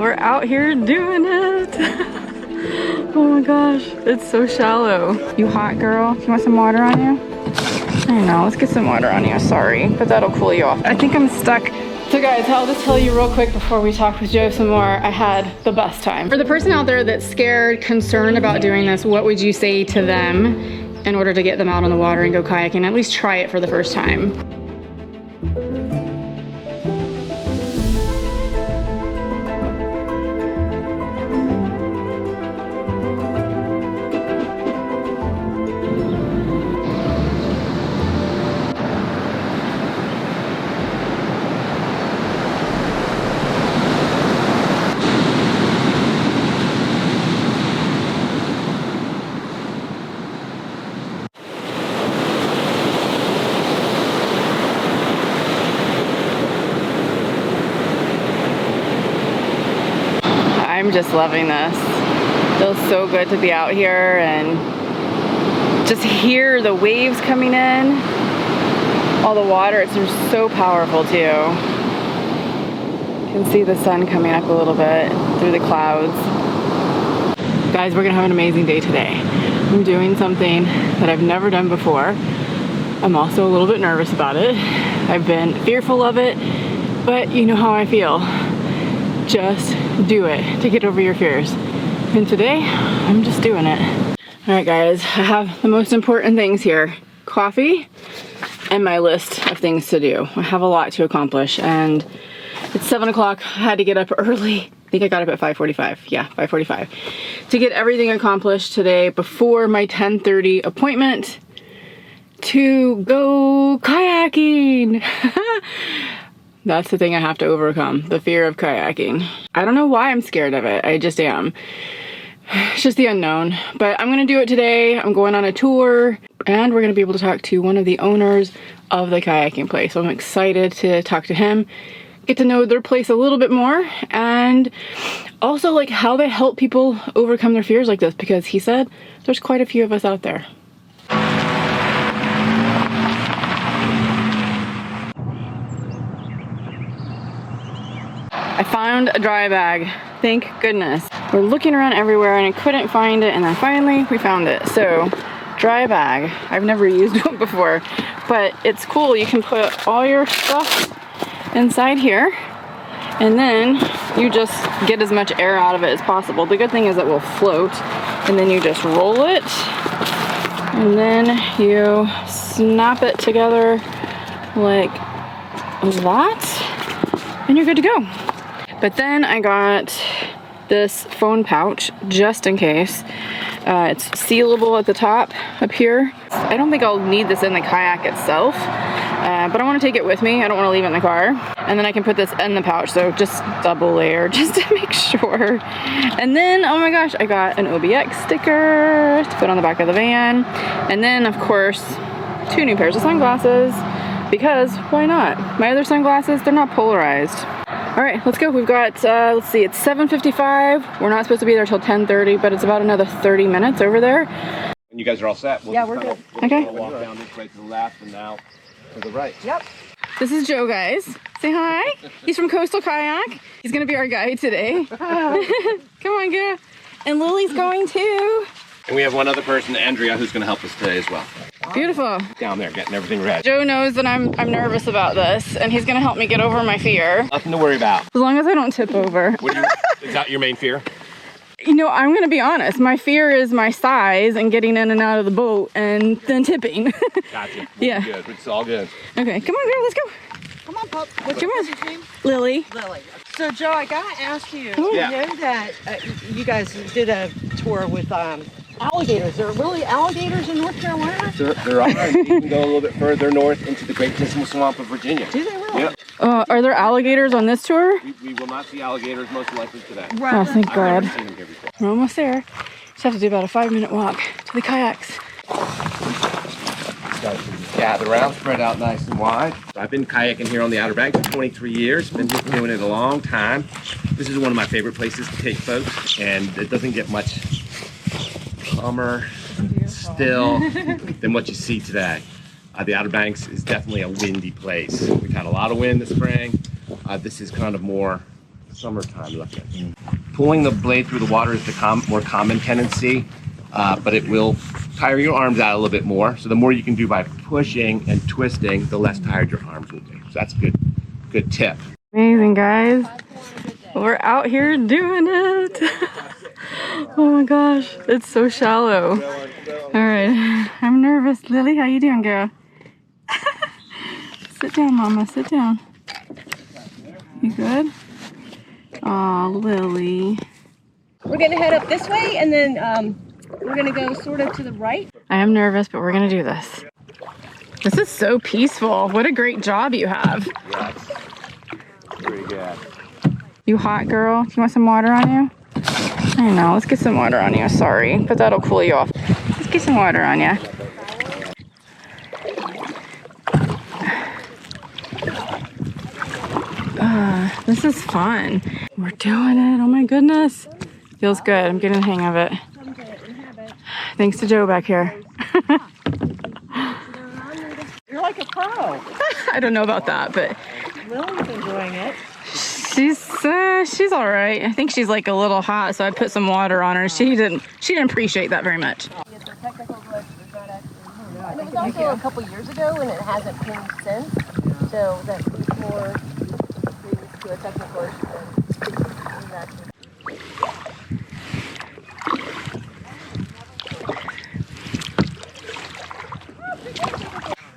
we're out here doing it. Oh my gosh, it's so shallow. You hot girl? You want some water on you? I know, let's get some water on you, sorry, but that'll cool you off. I think I'm stuck. So guys, I'll just tell you real quick before we talk with Joe some more, I had the best time. For the person out there that's scared, concerned about doing this, what would you say to them in order to get them out on the water and go kayaking? At least try it for the first time. I'm just loving this. Feels so good to be out here and just hear the waves coming in. All the water, it's just so powerful too. You can see the sun coming up a little bit through the clouds. Guys, we're gonna have an amazing day today. I'm doing something that I've never done before. I'm also a little bit nervous about it. I've been fearful of it, but you know how I feel. Just do it to get over your fears. And today, I'm just doing it. All right, guys, I have the most important things here. Coffee and my list of things to do. I have a lot to accomplish, and it's 7 o'clock. I had to get up early. I think I got up at 5:45. Yeah, 5:45. To get everything accomplished today before my 10:30 appointment to go kayaking. That's the thing I have to overcome, the fear of kayaking. I don't know why I'm scared of it, I just am. It's just the unknown, but I'm gonna do it today. I'm going on a tour and we're gonna be able to talk to one of the owners of the kayaking place. So I'm excited to talk to him, get to know their place a little bit more, and also like how they help people overcome their fears like this, because he said there's quite a few of us out there. I found a dry bag, thank goodness. We're looking around everywhere and I couldn't find it, and then finally we found it. So, dry bag. I've never used one before, but it's cool. You can put all your stuff inside here, and then you just get as much air out of it as possible. The good thing is it will float, and then you just roll it, and then you snap it together like that, and you're good to go. But then I got this phone pouch just in case. It's sealable at the top up here. I don't think I'll need this in the kayak itself, but I want to take it with me. I don't want to leave it in the car. And then I can put this in the pouch, so just double layer just to make sure. And then, oh my gosh, I got an OBX sticker to put on the back of the van. And then, of course, 2 new pairs of sunglasses, because why not? My other sunglasses, they're not polarized. All right, let's go. We've got, let's see, it's 7:55. We're not supposed to be there till 10:30, but it's about another 30 minutes over there. And you guys are all set? Yeah, we're good. Okay. We'll walk down this way to the left and now to the right. Yep. This is Joe, guys. Say hi. He's from Coastal Kayak. He's gonna be our guide today. Come on, girl. And Lily's going too. And we have one other person, Andrea, who's going to help us today as well. Beautiful. Down there, getting everything ready. Joe knows that I'm nervous about this, and he's gonna help me get over my fear. Nothing to worry about. As long as I don't tip over. Is that your main fear? You know, I'm gonna be honest. My fear is my size and getting in and out of the boat and then tipping. Gotcha. Yeah. Good. It's all good. Okay, come on, girl, let's go. Come on, Pup. What's Come on. your name? Lily. Lily. So, Joe, I gotta ask you. Yeah. You know that you guys did a tour with alligators. There are really alligators in North Carolina? There are. You can go a little bit further north into the Great Dismal Swamp of Virginia. Do they really? Yep. Are there alligators on this tour? We will not see alligators most likely today. Right. Oh, thank I've God. never seen them here before. We're almost there. Just have to do about a 5-minute walk to the kayaks. Guys can just gather around, spread out nice and wide. I've been kayaking here on the Outer Banks for 23 years. Been doing it a long time. This is one of my favorite places to take folks, and it doesn't get much calmer, still than what you see today. The Outer Banks is definitely a windy place. We've had a lot of wind this spring. This is kind of more summertime looking. Pulling the blade through the water is the more common tendency, but it will tire your arms out a little bit more. So the more you can do by pushing and twisting, the less tired your arms will be. So that's a good tip. Amazing, guys. We're out here doing it. Oh my gosh, it's so shallow. All right, I'm nervous. Lily, how you doing, girl? Sit down, Mama, sit down. You good? Aw, Lily. We're gonna head up this way, and then we're gonna go sort of to the right. I am nervous, but we're gonna do this. This is so peaceful. What a great job you have. Yes, pretty good. You hot, girl? Do you want some water on you? I know, let's get some water on you. Sorry, but that'll cool you off. Let's get some water on you. This is fun. We're doing it. Oh my goodness. Feels good. I'm getting the hang of it. Thanks to Joe back here. You're like a pro. I don't know about that, but Lily's enjoying it. she's all right. I think she's like a little hot, so I put some water on her. She didn't appreciate that very much. It's a technical glitch. There's not actually. And it was also a couple years ago, and it hasn't pinged since. So that is more things to a technical issue than actually.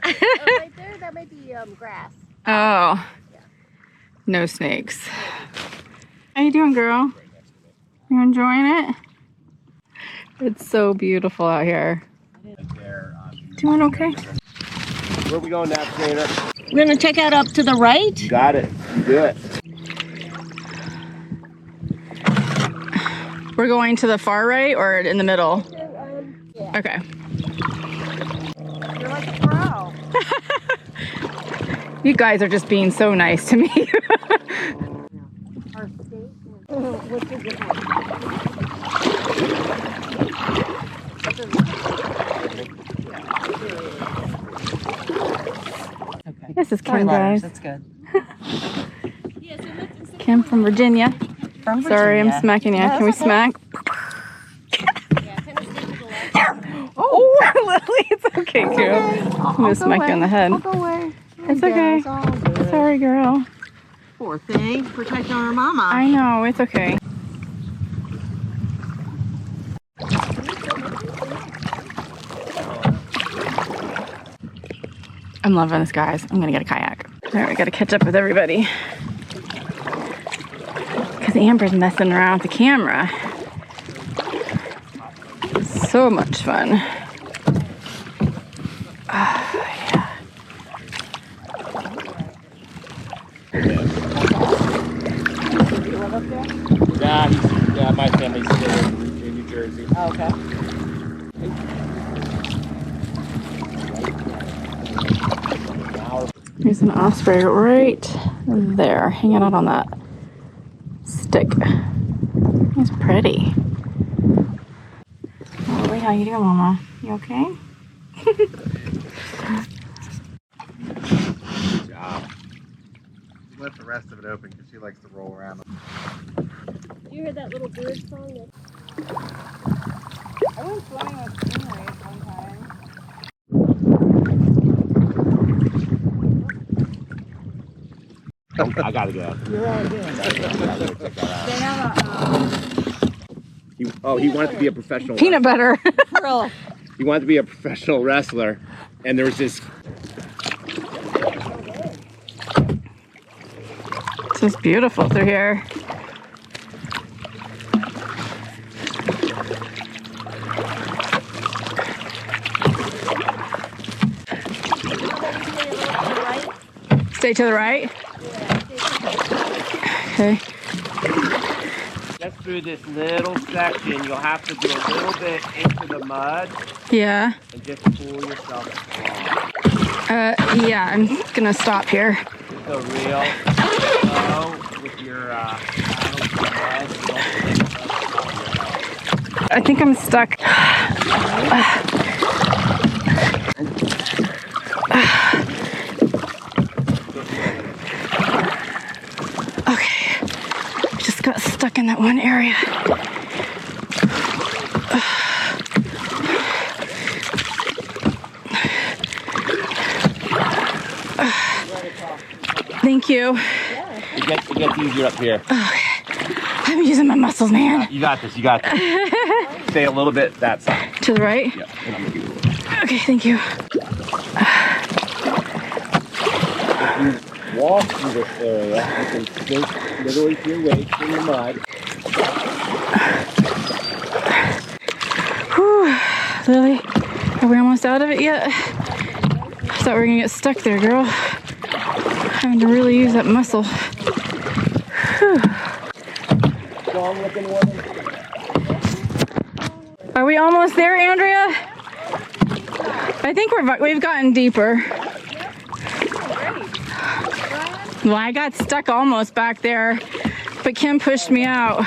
Right there, that might be grass. Oh, no snakes. How you doing, girl? You enjoying it? It's so beautiful out here. Doing okay? Where are we going now, Trainer? We're gonna check out up to the right. You got it. You do it. We're going to the far right or in the middle? Yeah. Okay. You're like a pro. You guys are just being so nice to me. Our state. What's the difference? Okay. This is Kim, guys. That's good. Kim from Virginia. From Sorry, I'm Virginia. smacking you. No, Can we that's okay. smack? Oh, Lily, it's okay, too. I'm gonna smack you on the head. Go away. It's okay. Sorry, girl. Poor thing, protecting our mama. I know, it's okay. I'm loving this, guys. I'm gonna get a kayak. All right, we gotta catch up with everybody. Because Amber's messing around with the camera. So much fun. Oh, yeah. Yeah, my family's still in New Jersey. Oh, okay. There's an osprey right there, hanging out on that stick. He's pretty. Lily, how you doing, Mama? You okay? Good job. She left the rest of it open because she likes to roll around. You heard that little bird song? I went swimming with stingrays one time. I gotta go. You're all good. They have a. He wanted to be a professional. Peanut butter. Real. He wanted to be a professional wrestler, and there was this. It's just beautiful through here. Stay to the right. Okay. Just through this little section, you'll have to do a little bit into the mud Yeah. and just pull yourself along. Yeah, I'm gonna stop here. Just go real slow with your paddle to the mud. I think I'm stuck. Okay. stuck in that one area. Thank you. It gets easier up here. I'm using my muscles, man. You got this, you got this. Stay a little bit that side. To the right? Yeah, and I'm gonna give you a little. Okay, thank you. If you walk through this area, you can sink literally to your waist in the mud. Whew. Lily, are we almost out of it yet? I thought we were gonna get stuck there, girl. Having to really use that muscle. Whew. Strong looking woman. Are we almost there, Andrea? I think we've gotten deeper. Well, I got stuck almost back there, but Kim pushed me out.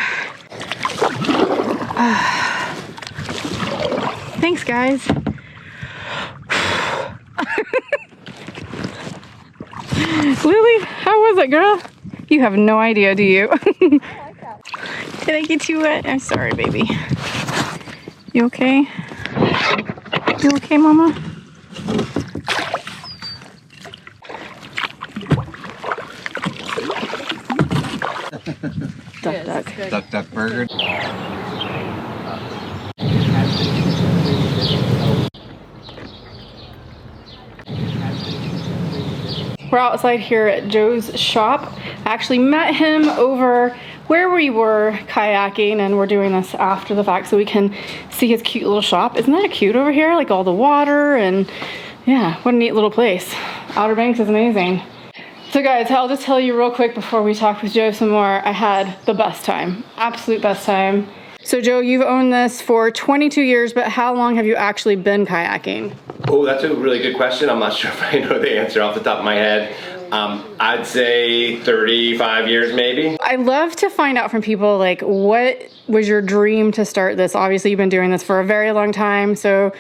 Thanks, guys. Lily, how was it, girl? You have no idea, do you? Did I get you wet? I'm sorry, baby. You okay? You okay, Mama? Duck, duck. Duck, duck, burger. We're outside here at Joe's shop. I actually met him over where we were kayaking, and we're doing this after the fact so we can see his cute little shop. Isn't that cute over here? Like all the water, and yeah, what a neat little place. Outer Banks is amazing. So guys, I'll just tell you real quick before we talk with Joe some more. I had the best time, absolute best time. So Joe, you've owned this for 22 years, but how long have you actually been kayaking? Oh, that's a really good question. I'm not sure if I know the answer off the top of my head. I'd say 35 years maybe. I love to find out from people, like, what was your dream to start this? Obviously, you've been doing this for a very long time, so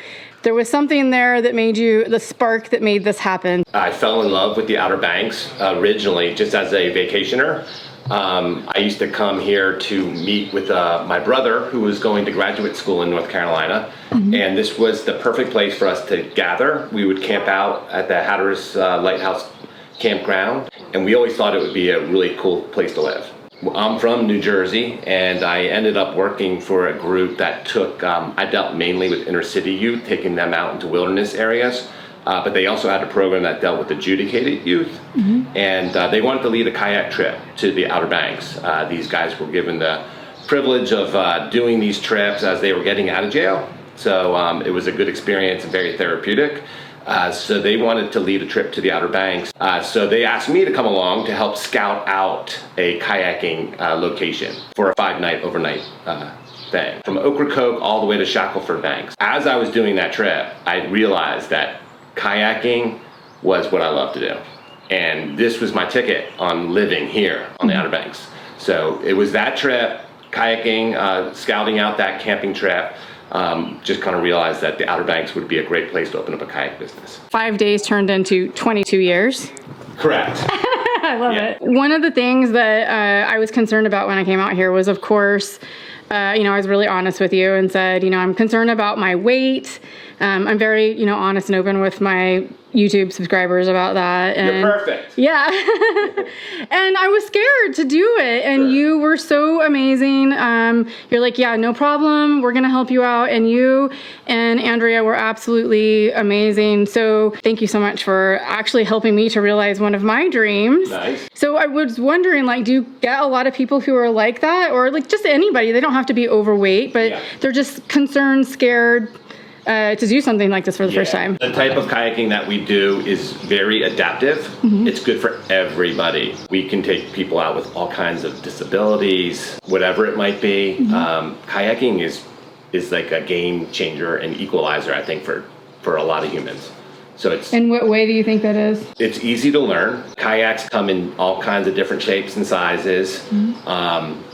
there was something there that made you, the spark that made this happen. I fell in love with the Outer Banks originally just as a vacationer. I used to come here to meet with my brother who was going to graduate school in North Carolina. And this was the perfect place for us to gather. We would camp out at the Hatteras Lighthouse campground, and we always thought it would be a really cool place to live. I'm from New Jersey, and I ended up working for a group that took, I dealt mainly with inner city youth, taking them out into wilderness areas. But they also had a program that dealt with adjudicated youth, and they wanted to lead a kayak trip to the Outer Banks. These guys were given the privilege of doing these trips as they were getting out of jail, so it was a good experience and very therapeutic. So they wanted to lead a trip to the Outer Banks, so they asked me to come along to help scout out a kayaking location for a 5-night overnight thing, from Ocracoke all the way to Shackleford Banks. As I was doing that trip, I realized that kayaking was what I love to do. And this was my ticket on living here on the Outer Banks. So it was that trip, kayaking, scouting out that camping trip, just kind of realized that the Outer Banks would be a great place to open up a kayak business. 5 days turned into 22 years. Correct. I love it. One of the things that I was concerned about when I came out here was, of course, I was really honest with you and said, I'm concerned about my weight. I'm very, honest and open with my YouTube subscribers about that. And you're perfect. Yeah. And I was scared to do it. And sure. You were so amazing. You're like, yeah, no problem. We're going to help you out. And you and Andrea were absolutely amazing. So thank you so much for actually helping me to realize one of my dreams. Nice. So I was wondering, do you get a lot of people who are like that, or just anybody? They don't have to be overweight, but they're just concerned, scared, to do something like this for the first time. The type of kayaking that we do is very adaptive. It's good for everybody. We can take people out with all kinds of disabilities, whatever it might be. Kayaking is like a game changer and equalizer, I think, for a lot of humans. So it's. In what way do you think that is? It's easy to learn. Kayaks come in all kinds of different shapes and sizes.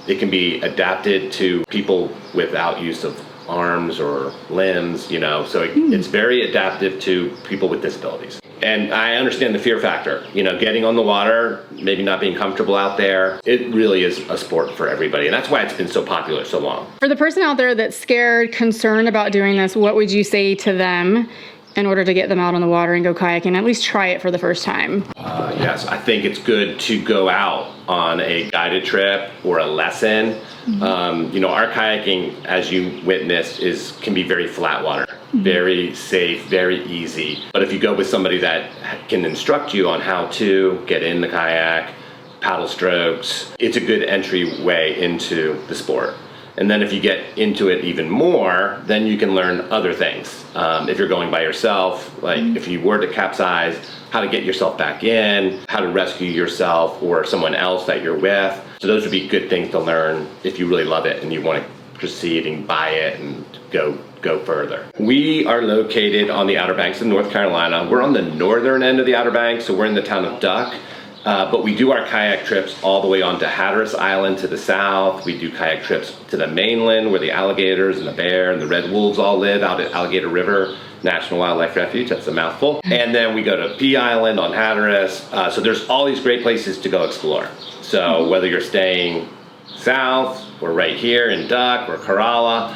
It can be adapted to people without use of arms or limbs, so it's very adaptive to people with disabilities. And I understand the fear factor, you know, getting on the water, maybe not being comfortable out there. It really is a sport for everybody. And that's why it's been so popular so long. For the person out there that's scared, concerned about doing this, what would you say to them in order to get them out on the water and go kayaking? At least try it for the first time. Yes, I think it's good to go out on a guided trip or a lesson. You know, our kayaking, as you witnessed, can be very flat water, very safe, very easy. But if you go with somebody that can instruct you on how to get in the kayak, paddle strokes, it's a good entryway into the sport. And then if you get into it even more, then you can learn other things. If you're going by yourself, like if you were to capsize, how to get yourself back in, how to rescue yourself or someone else that you're with. So those would be good things to learn if you really love it and you want to proceed and buy it and go further. We are located on the Outer Banks of North Carolina. We're on the northern end of the Outer Banks, so we're in the town of Duck. But we do our kayak trips all the way onto Hatteras Island to the south. We do kayak trips to the mainland where the alligators and the bear and the red wolves all live out at Alligator River National Wildlife Refuge. That's a mouthful. And then we go to Pea Island on Hatteras. So there's all these great places to go explore. So whether you're staying south or right here in Duck or Corolla,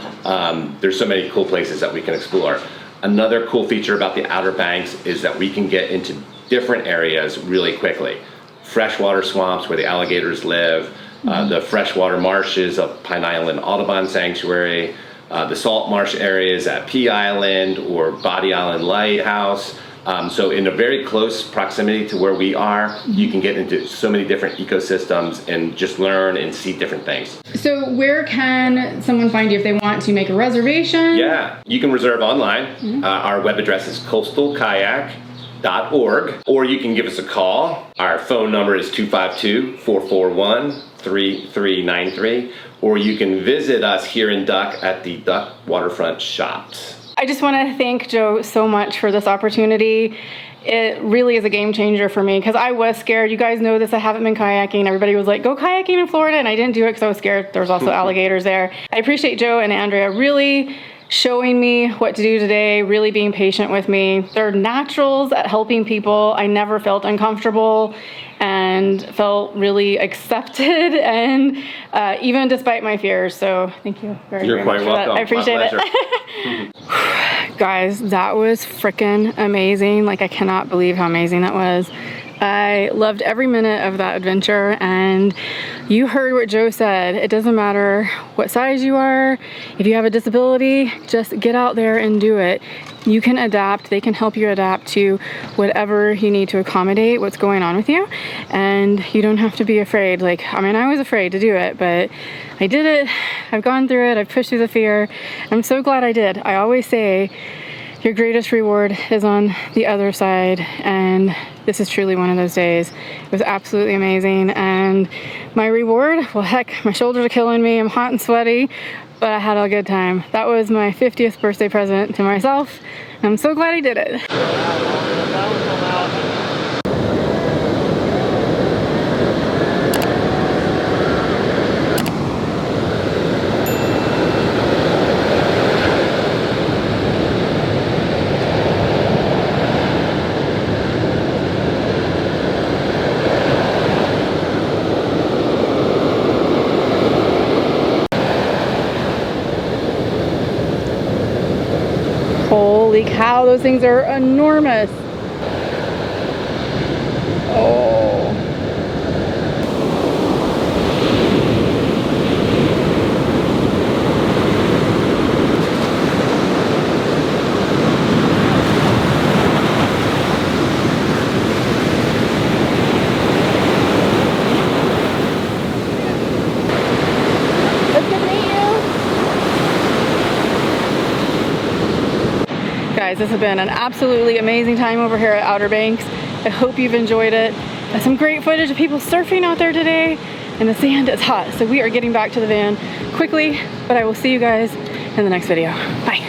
there's so many cool places that we can explore. Another cool feature about the Outer Banks is that we can get into different areas really quickly. Freshwater swamps where the alligators live, the freshwater marshes of Pine Island Audubon Sanctuary, the salt marsh areas at Pea Island or Body Island Lighthouse. So in a very close proximity to where we are, you can get into so many different ecosystems and just learn and see different things. So where can someone find you if they want to make a reservation? Yeah, you can reserve online. Our web address is coastalkayak.org, or you can give us a call. Our phone number is 252-441-3393, or you can visit us here in Duck at the Duck Waterfront Shops. I just want to thank Joe so much for this opportunity. It really is a game changer for me because I was scared. You guys know this, I haven't been kayaking. Everybody was like, go kayaking in Florida, and I didn't do it because I was scared. There was also alligators there. I appreciate Joe and Andrea really showing me what to do today, really being patient with me. They're naturals at helping people. I never felt uncomfortable and felt really accepted, and even despite my fears. So thank you very, You're very quite much for welcome. that. I appreciate My it. Guys, that was freaking amazing. Like, I cannot believe how amazing that was. I loved every minute of that adventure, and you heard what Joe said. It doesn't matter what size you are. If you have a disability, just get out there and do it. You can adapt. They can help you adapt to whatever you need to accommodate what's going on with you, and you don't have to be afraid. Like, I mean, I was afraid to do it, but I did it. I've gone through it. I've pushed through the fear. I'm so glad I did. I always say your greatest reward is on the other side, and this is truly one of those days. It was absolutely amazing, and my reward, well, heck, my shoulders are killing me. I'm hot and sweaty, but I had a good time. That was my 50th birthday present to myself, and I'm so glad I did it. Holy cow, those things are enormous. Oh. It's good to meet you. Guys, this has been an absolutely amazing time over here at Outer Banks. I hope you've enjoyed it. There's some great footage of people surfing out there today, and the sand is hot, so we are getting back to the van quickly, but I will see you guys in the next video. Bye.